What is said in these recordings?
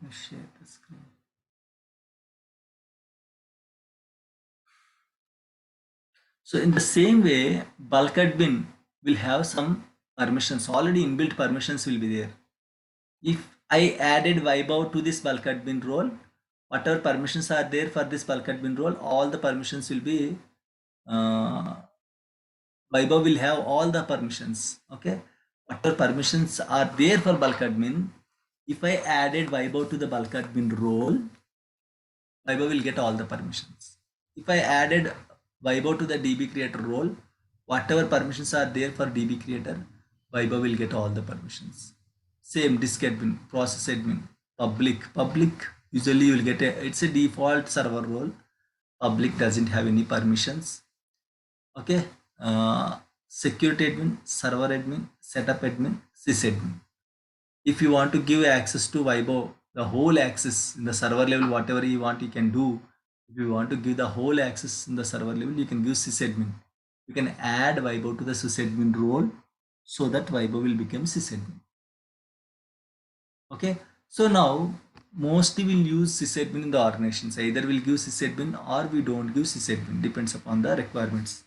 me share the screen. So in the same way, bulk admin will have some permissions. Already inbuilt permissions will be there. If I added Vaibhav to this bulk admin role, whatever permissions are there for this bulk admin role, all the permissions will be Vaibhav will have all the permissions. Okay, whatever permissions are there for bulk admin, if I added Vaibhav to the bulk admin role, Vaibhav will get all the permissions. If I added Vaibhav to the DB creator role, whatever permissions are there for DB creator, Vaibhav will get all the permissions. Same disk admin, process admin, public usually you will get it's a default server role. Public doesn't have any permissions. Okay, security admin, server admin, setup admin, sysadmin. If you want to give access to Vaibhav, the whole access in the server level, whatever you want, you can do. If you want to give the whole access in the server level, you can give sysadmin. You can add Vaibhav to the sysadmin role so that Vaibhav will become sysadmin. Okay, so now mostly we'll use sysadmin in the organizations. Either we'll give sysadmin or we don't give sysadmin, depends upon the requirements.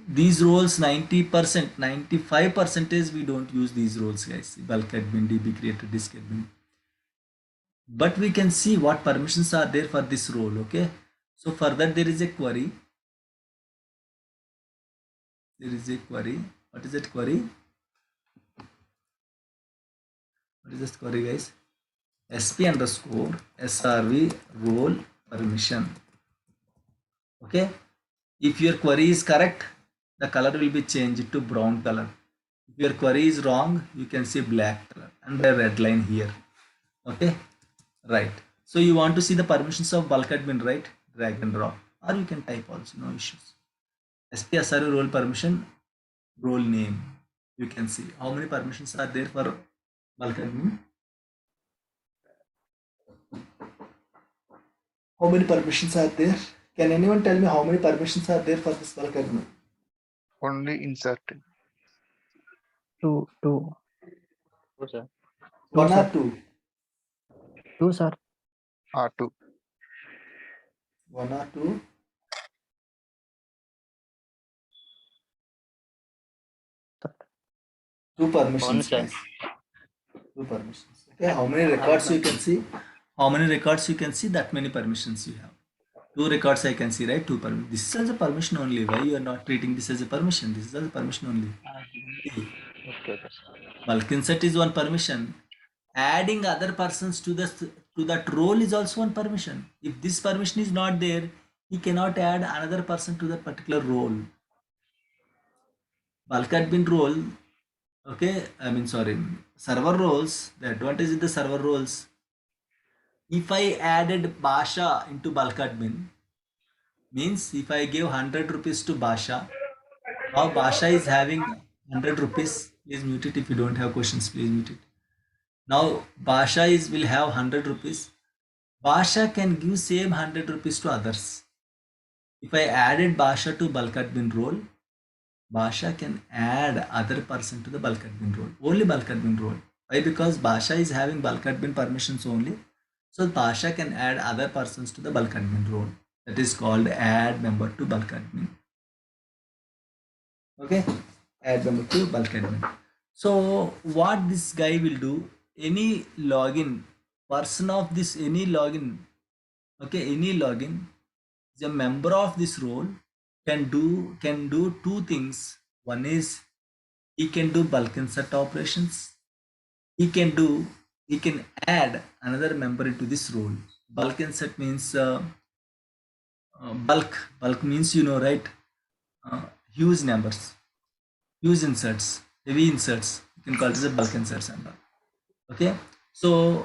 These roles 90%, 95% we don't use these roles, guys. Bulk admin, DB creator, disk admin. But we can see what permissions are there for this role. Okay, so for that there is a query. There is a query. What is that query? What is this query, guys? sp underscore srv role permission. Okay, if your query is correct, the color will be changed to brown color. If your query is wrong, you can see black color and a red line here. Okay, right. So you want to see the permissions of bulk admin, right? Drag and drop, or you can type also, no issues. sp srv role permission, role name. You can see how many permissions are there for bulk admin. How many permissions are there? Can anyone tell me how many permissions are there for this bulk admin? Only insert. Two, sir. One or sir. two? Two, sir. R2. One or two? Two permissions, sir. guys. Two permissions. Okay, how many records you can see? How many records you can see? That many permissions you have. Two records I can see, right? Two permissions. This is as a permission only. Why you are not treating this as a permission? This is as a permission only. Okay, sir. Bulk insert is one permission. Adding other persons to that role is also one permission. If this permission is not there, he cannot add another person to that particular role. Bulk admin role, okay, server roles, the advantage in the server roles, if I added Basha into bulk admin, means if I give 100 rupees to Basha, now Basha is having 100 rupees. Please mute it. If you don't have questions, please mute it. Now Basha will have 100 rupees. Basha can give same 100 rupees to others. If I added Basha to bulk admin role, Basha can add other person to the bulk admin role. Only bulk admin role. Why? Because Basha is having bulk admin permissions only. So Basha can add other persons to the bulk admin role. That is called add member to bulk admin. Okay, add member to bulk admin. So what this guy will do, any login, person of this, any login, okay, any login, the member of this role can do two things. One is he can do bulk insert operations. He can add another member into this role. Bulk insert means bulk means, you know, right? Huge numbers, huge inserts, heavy inserts. You can call it as a bulk inserts and all. Okay, so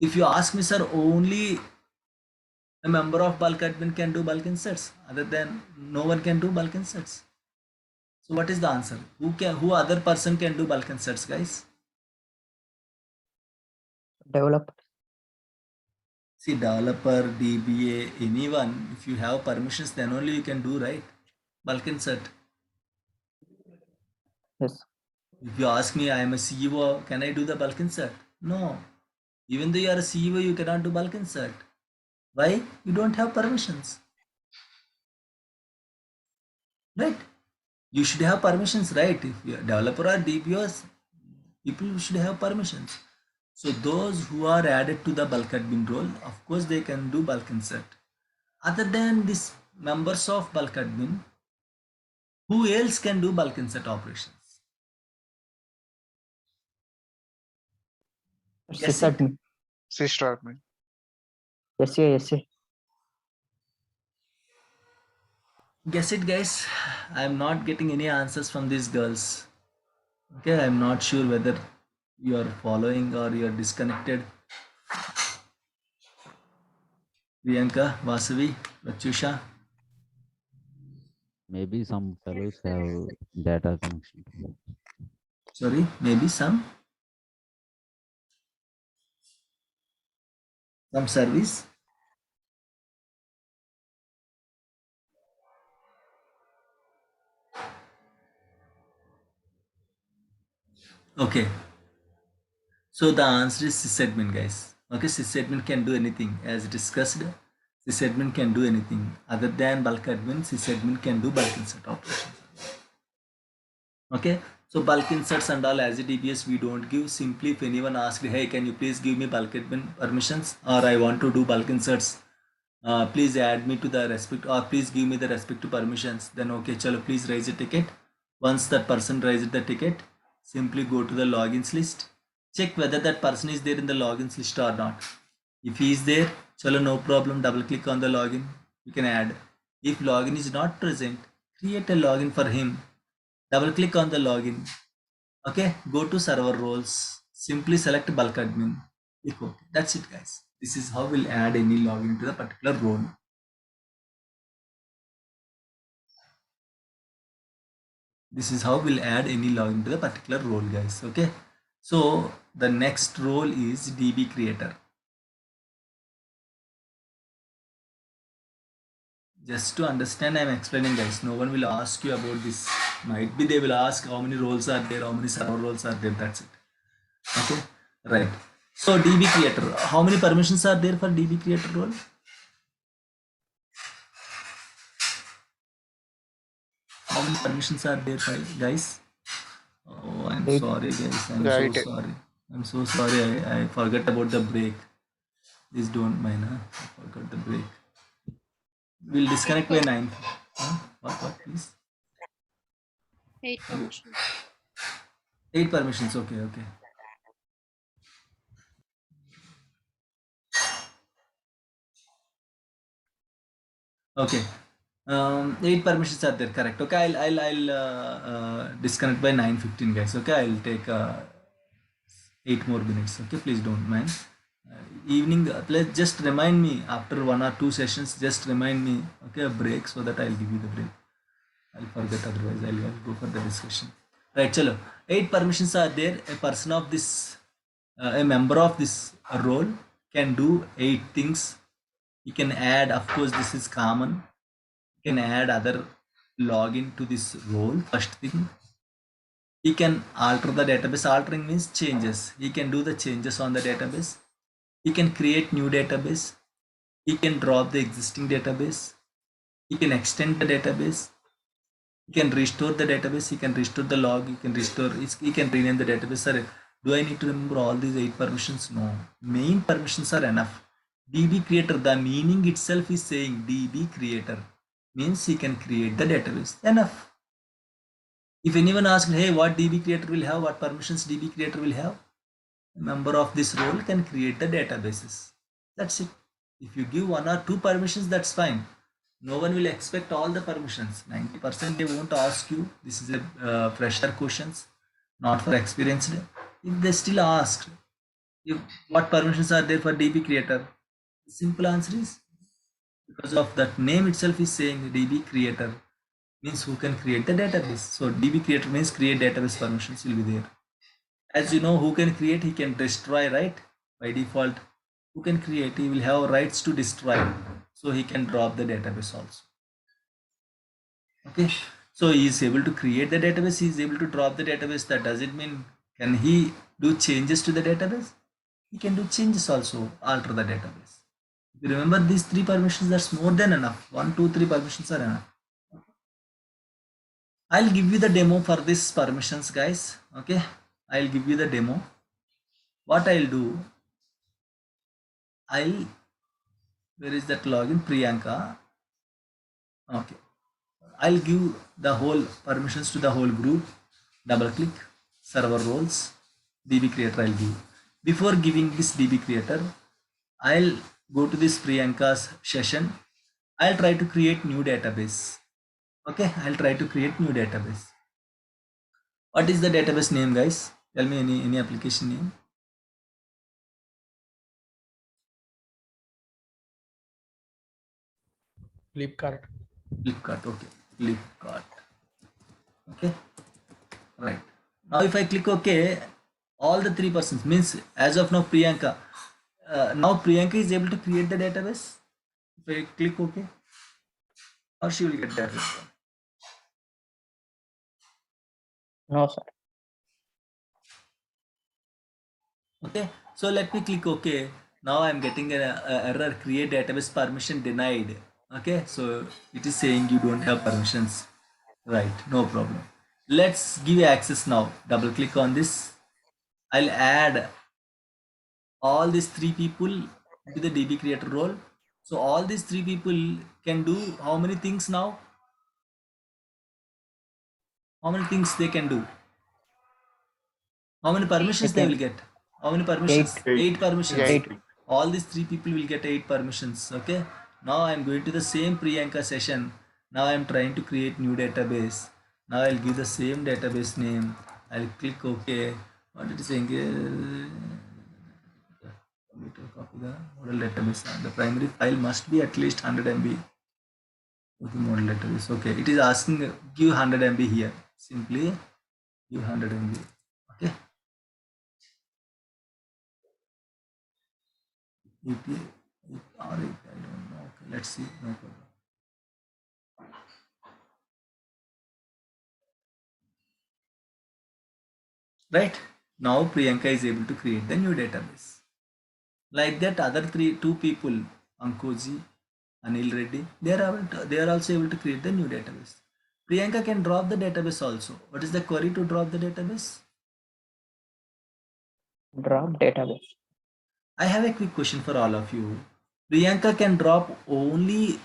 if you ask me, sir, only a member of bulk admin can do bulk inserts. Other than no one can do bulk inserts. So what is the answer? Who other person can do bulk inserts, guys? Developer. See, developer, DBA, anyone, if you have permissions, then only you can do, right? Bulk insert. Yes. If you ask me, I am a CEO, can I do the bulk insert? No. Even though you are a CEO, you cannot do bulk insert. Why? You don't have permissions. Right? You should have permissions, right? If you're a developer or DBOs, people should have permissions. So those who are added to the bulk admin role, of course, they can do bulk insert. Other than these members of bulk admin, who else can do bulk insert operations? Guess it. sysadmin. Sister admin. SA. Guess it, guys. I'm not getting any answers from these girls. Okay, I'm not sure whether you are following or you are disconnected. Priyanka, Vasavi, Pratyusha. Maybe some fellows have data connection. Sorry, maybe some service. Okay, so the answer is sysadmin, guys. Okay, sysadmin can do anything as discussed. Sysadmin can do anything other than bulk admin. Sysadmin can do bulk insert operations. Okay, so bulk inserts and all as a DBS we don't give. Simply if anyone asks, hey, can you please give me bulk admin permissions, or I want to do bulk inserts, please add me to the respect, or please give me the respective permissions, then okay, chalo, please raise a ticket. Once that person raises the ticket, simply go to the logins list, check whether that person is there in the logins list or not. If he is there, chalo, no problem, double click on the login, you can add. If login is not present, create a login for him, double click on the login. Okay, go to server roles, simply select bulk admin, click OK. That's it, guys. This is how we'll add any login to the particular role. This is how we'll add any login to the particular role, guys. Okay, so the next role is DB creator. Just to understand, I'm explaining, guys. No one will ask you about this. Might be they will ask how many roles are there, how many server roles are there. That's it. Okay, right. So DB creator, how many permissions are there for DB creator role? How many permissions are there, guys? Oh, I'm Eight. sorry, guys. I'm so Right. sorry. I'm so sorry. I forgot about the break. Please don't mind. Huh? I forgot the break. We'll disconnect by 9. Huh? What, please? 8 permissions. 8 permissions. Okay. Okay. 8 permissions are there. Correct. Okay. I'll disconnect by 9:15, guys. Okay. I'll take 8 more minutes. Okay. Please don't mind. Evening. Please just remind me after 1 or 2 sessions. Just remind me. Okay. A break so that I'll give you the break. I'll forget, otherwise I'll go for the discussion. Right, chalo. 8 permissions are there. A person of this, a member of this role can do 8 things. He can add, of course, this is common. He can add other login to this role. First thing, he can alter the database. Altering means changes. He can do the changes on the database. He can create new database. He can drop the existing database. He can extend the database. He can restore the database, he can restore the log, he can rename the database. Sir, do I need to remember all these 8 permissions? No. Main permissions are enough. DB creator, the meaning itself is saying DB creator means he can create the database. Enough. If anyone asks, hey, what DB creator will have, what permissions DB creator will have, a member of this role can create the databases. That's it. If you give 1 or 2 permissions, that's fine. No one will expect all the permissions. 90% they won't ask you. This is a fresher questions, not for experienced. If they still ask, what permissions are there for DB creator, the simple answer is because of that name itself is saying DB creator means who can create the database. So DB creator means create database permissions will be there. As you know, who can create, he can destroy, right? By default, who can create, he will have rights to destroy, so he can drop the database also. Okay, so he is able to create the database, he is able to drop the database. That does it mean can he do changes to the database? we can do changes also, alter the database. If you remember these 3 permissions, that's more than enough. 1, 2, 3 permissions are enough. I'll give you the demo for this permissions, guys. Okay, I'll give you the demo. What I'll do, where is that login? Priyanka. Okay, I'll give the whole permissions to the whole group. Double click, server roles, DB creator I'll give. Before giving this DB creator, I'll go to this Priyanka's session. I'll try to create new database. Okay, I'll try to create new database. What is the database name, guys? Tell me any application name. Flipkart. Flipkart. Okay, Flipkart. Okay, right. Now if I click OK, all the 3 persons means as of now Priyanka. Now Priyanka is able to create the database. If I click OK, or she will get that response. No, sir. Okay, so let me click OK. Now I'm getting an error, create database permission denied. Okay, so it is saying you don't have permissions. Right, no problem. Let's give access now. Double click on this. I'll add all these 3 people into the DB creator role. So all these 3 people can do how many things now? How many things they can do? How many permissions they will get? How many permissions? 8 permissions. Yeah, 8. All these 3 people will get 8 permissions. Okay, now I'm going to the same Priyanka session. Now I'm trying to create new database. Now I'll give the same database name. I'll click OK. What it is saying? Copy the model database. The primary file must be at least 100 MB. Okay, model database. Okay, it is asking give 100 MB here. Simply give 100 MB. Okay. API or API, I don't know. Okay, let's see. No problem. Right now, Priyanka is able to create the new database. Like that, other 2 people, Ankoji, Anil Reddy, they are also able to create the new database. Priyanka can drop the database also. What is the query to drop the database? Drop database. I have a quick question for all of you. Priyanka can drop only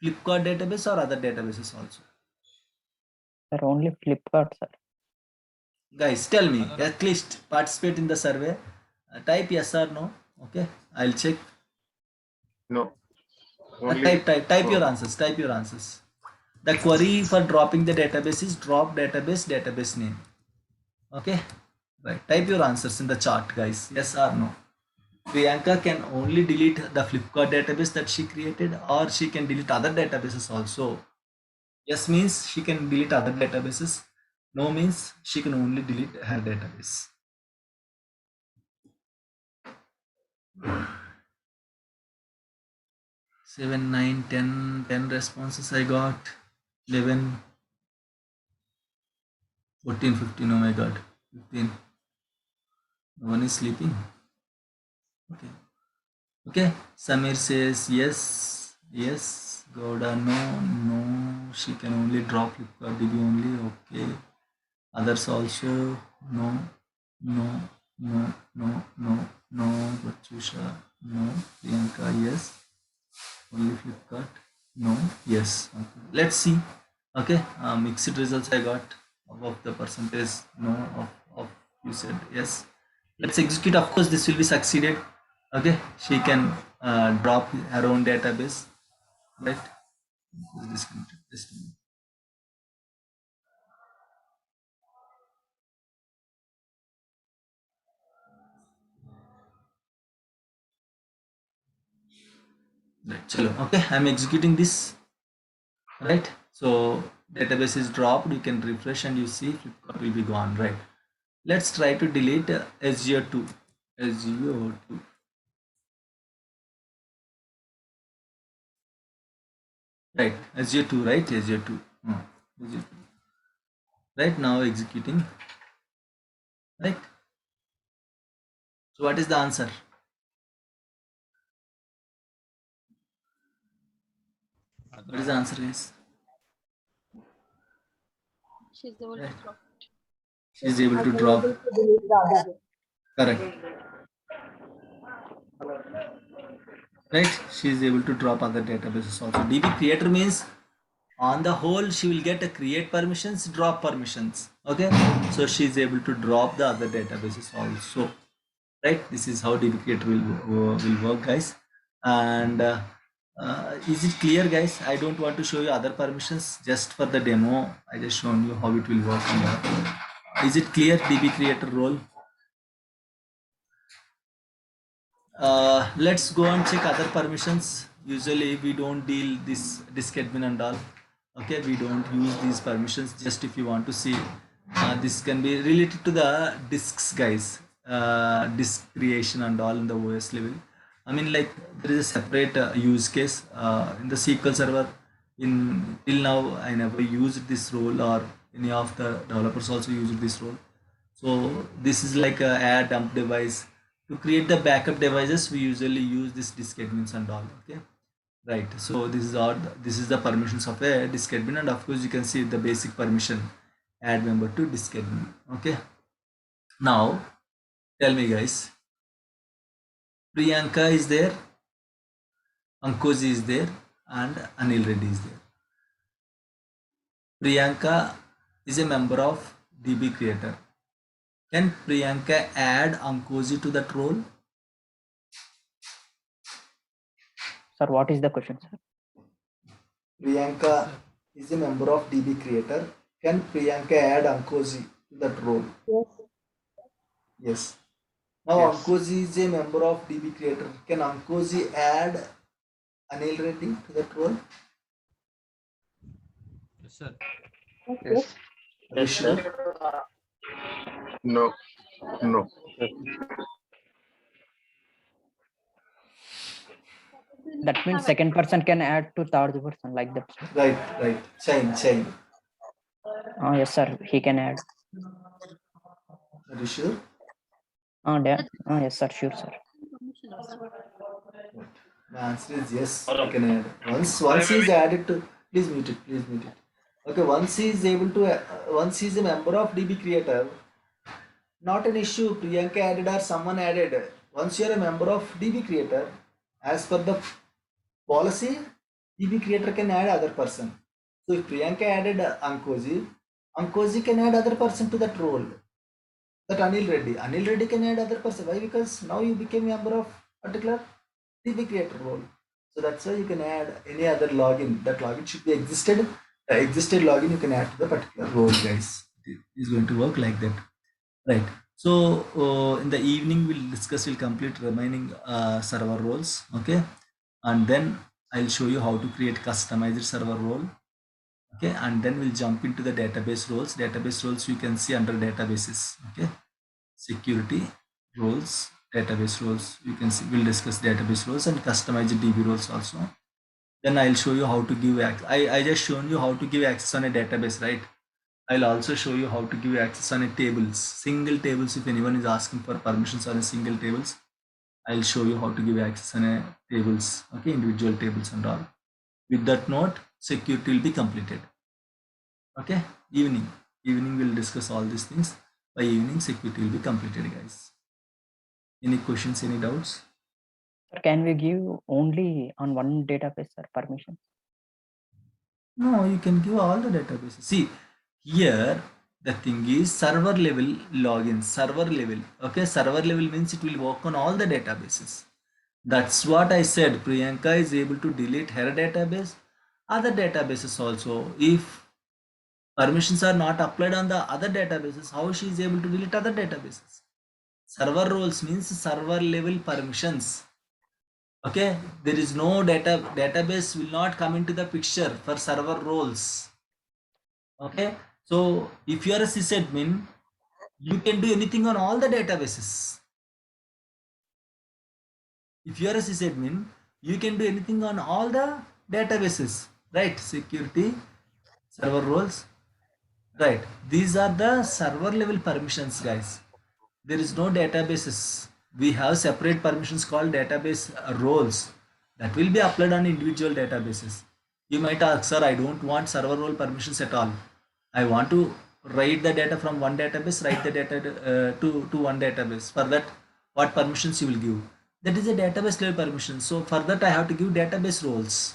Flipkart database or other databases also? Sir, only Flipkart, sir. Guys, tell me, at least participate in the survey. Type yes or no. Okay, I'll check. no. Only Type your answers. Type your answers. The query for dropping the database is drop database name. Okay, right. Type your answers in the chat, guys. Yes or no. Priyanka can only delete the Flipkart database that she created, or she can delete other databases also. Yes means she can delete other databases. No means she can only delete her database. 7, 9, 10, 10 responses I got. 11, 14, 15. Oh my god. 15. No one is sleeping. Okay. Okay. Samir says yes. Yes. Gouda, no. No. She can only drop Flipkart DB only. Okay. Others also. No. No. No. No. No. No. Bachusha. No. Priyanka. Yes. Only Flipkart. No. Yes. Okay. Let's see. Okay. Mixed results I got. Above the percentage. No. Of you said yes. Let's execute. Of course, this will be succeeded. Okay. She can drop her own database. Right. Disconnected. Just a minute. Right. Chalo. Okay. I'm executing this. Right. So database is dropped. You can refresh and you see Flipkart will be gone. Right. Let's try to delete SGO2. SGO2. Right. SGO2. Right. SGO2. SGO2. Right now executing. Right. So what is the answer? What is the answer, guys? She's able to Right. drop. She is able to drop. Correct. Right. She is able to drop other databases also. DB creator means on the whole she will get a create permissions, drop permissions. Okay. So she is able to drop the other databases also. Right. This is how DB creator will work, guys. And is it clear, guys? I don't want to show you other permissions just for the demo. I just shown you how it will work. Is it clear, DB creator role? Let's go and check other permissions. Usually we don't deal this disk admin and all. Okay, we don't use these permissions. Just if you want to see, this can be related to the disks, guys. Disk creation and all in the OS level. I mean, like there is a separate use case in the SQL server. In till now, I never used this role, or any of the developers also used this role. So this is like a add dump device. To create the backup devices, we usually use this disk admins and all. Okay, right. So this is the permissions of a disk admin, and of course you can see the basic permission, add member to disk admin. Okay. Now tell me, guys. Priyanka is there, Ankoji is there, and Anil Reddy is there. Priyanka is a member of DB creator. Can Priyanka add Ankoji to that role? Sir, what is the question, sir? Priyanka is a member of DB creator. Can Priyanka add Ankoji to that role? Yes. Yes. Now Yes. Ankoji is a member of DB creator. Can Ankoji add Anil Reddy to that role? Yes. Yes. Are you sure? No. No. That means second person can add to third person like that, sir. Right. Chain. Oh, yes, sir. He can add. Are you sure? Yes, sir. Sure, sir. Permission also. The answer is yes. I can add. Once he is added to, please mute it. Okay. Once he is able to, once he is a member of DB creator, not an issue. Priyanka added or someone added. Once you are a member of DB creator, as per the policy, DB creator can add other person. So if Priyanka added Ankoji can add other person to that role. That Anil Reddy can add other person. Why? Because now you became a member of particular DB creator role. So that's why you can add any other login. That login should be existed. The existed login you can add to the particular role, guys. It is going to work like that. Right. So in the evening we'll complete remaining server roles. Okay. And then I'll show you how to create customized server role. Okay. And then we'll jump into the database roles. Database roles you can see under databases. Okay. Security roles, database roles. You can see we'll discuss database roles and customized DB roles also. Then I'll show you how to give access. I just shown you how to give access on a database, right? I'll also show you how to give access on a tables, single tables. If anyone is asking for permissions on a single tables, I'll show you how to give access on a tables, okay, individual tables and all. With that note, security will be completed. Okay, evening we'll discuss all these things. By evening, security will be completed, guys. Any questions, any doubts? Sir, can we give only on one database, sir, permission? No, you can give all the databases. See, here the thing is server level login, server level. Okay, server level means it will work on all the databases. That's what I said. Priyanka is able to delete her database, other databases also. If permissions are not applied on the other databases, how she is able to delete other databases? Server roles means server level permissions. Okay, there is no database will not come into the picture for server roles. Okay, so if you are a sysadmin, you can do anything on all the databases. If you are a sysadmin, you can do anything on all the databases, right? Security, server roles, right? These are the server level permissions, guys. There is no databases. we have separate permissions called database roles that will be applied on individual databases. You might ask, sir, I don't want server role permissions at all. I want to write the data from one database, write the data to one database. For that, what permissions you will give? That is a database level permission. So for that, I have to give database roles.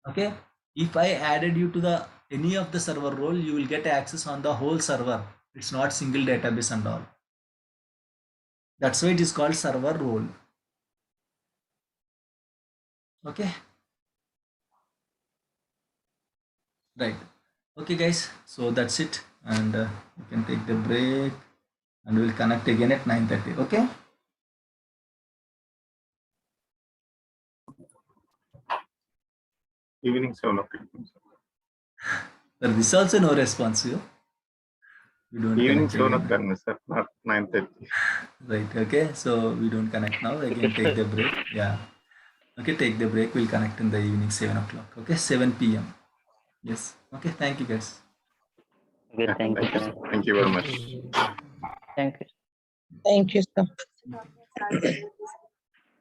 Okay. If I added you to the any of the server role, you will get access on the whole server. It's not single database and all. That's why it is called server role. Okay. Right. Okay, guys. So that's it. And you can take the break and we'll connect again at 9:30. Okay. Evening 7 o'clock. There is also no response. You don't Evening connect 7 again. o'clock, sir, not 9:30. Right. Okay. So we don't connect now. Again, take the break. Yeah. Okay. Take the break. We'll connect in the evening 7 o'clock. Okay. 7 p.m. Yes. Okay. Thank you, guys. Okay, Yeah, thank you, thank you, sir. sir. Thank you very much. Thank you. Thank you, sir. Okay.